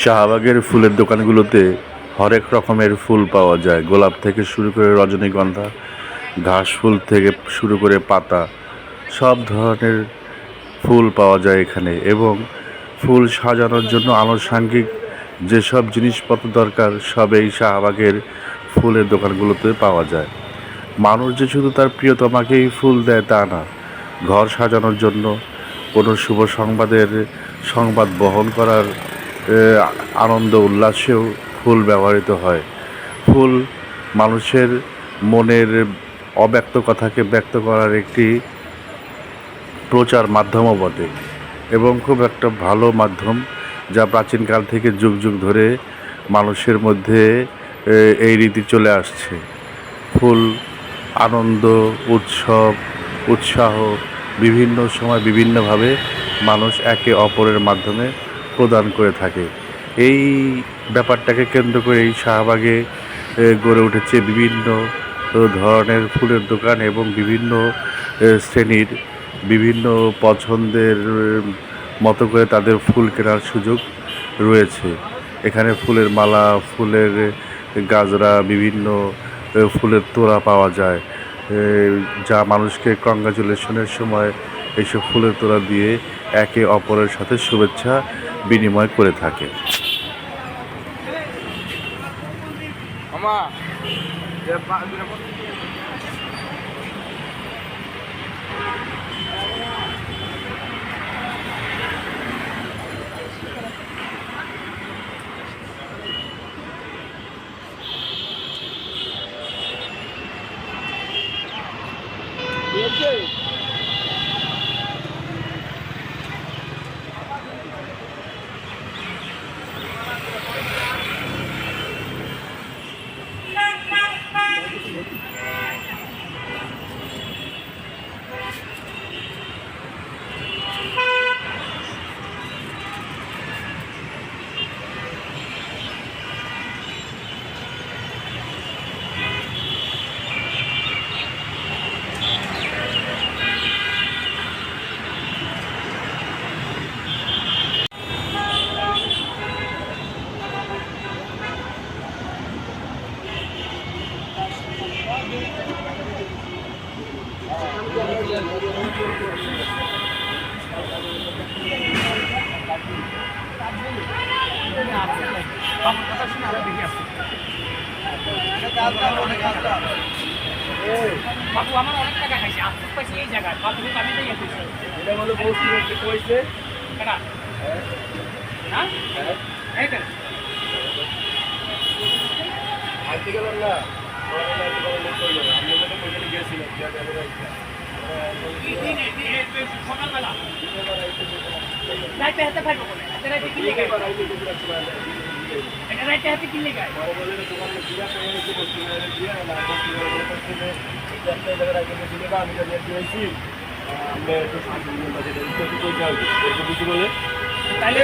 শাহবাগের ফুলের দোকানগুলোতে হরেক রকমের ফুল পাওয়া যায়। গোলাপ থেকে শুরু করে রজনীগন্ধা, ঘাস ফুল থেকে শুরু করে পাতা, সব ধরনের ফুল পাওয়া যায় এখানে। এবং ফুল সাজানোর জন্য আনুষঙ্গিক যেসব জিনিসপত্র দরকার সব এই শাহবাগের ফুলের দোকানগুলোতে পাওয়া যায়। মানুষ যে শুধু তার প্রিয়তমাকেই ফুল দেয় তা না, ঘর সাজানোর জন্য, কোনো শুভ সংবাদ বহন করার আনন্দ উল্লাসেও ফুল ব্যবহৃত হয়। ফুল মানুষের মনের অব্যক্ত কথাকে ব্যক্ত করার একটি প্রচার মাধ্যমও বটে, এবং খুব একটা ভালো মাধ্যম, যা প্রাচীনকাল থেকে যুগ যুগ ধরে মানুষের মধ্যে এই রীতি চলে আসছে। ফুল আনন্দ, উৎসব, উৎসাহ বিভিন্ন সময় বিভিন্নভাবে মানুষ একে অপরের মাধ্যমে প্রদান করে থাকে। এই ব্যাপারটাকে কেন্দ্র করে এই শাহবাগে গড়ে উঠেছে বিভিন্ন ধরনের ফুলের দোকান এবং বিভিন্ন শ্রেণীর বিভিন্ন পছন্দের মতো করে তাদের ফুল কেনার সুযোগ রয়েছে। এখানে ফুলের মালা, ফুলের গাজরা, বিভিন্ন ফুলের তোড়া পাওয়া যায়, যা মানুষকে কংগ্রাচুলেশনের সময় এইসব ফুলের তোড়া দিয়ে একে অপরের সাথে শুভেচ্ছা বিনিময় করে থাকে। বাবু আমার অনেক টাকা খাইছে, আফসোস পাইছি এই জায়গায়। বাবু আমি যাই কইছি এটা হলো বস্তু কি কইছে এটা হ্যাঁ এইটা আজকে গেলাম না আমি তো কইতে গেছিলাম সকালবেলা রাইতে হাতে পাইবো বলে রাইতে কি লিখে এটা রাইতে হাতে কি লিখে তাহলে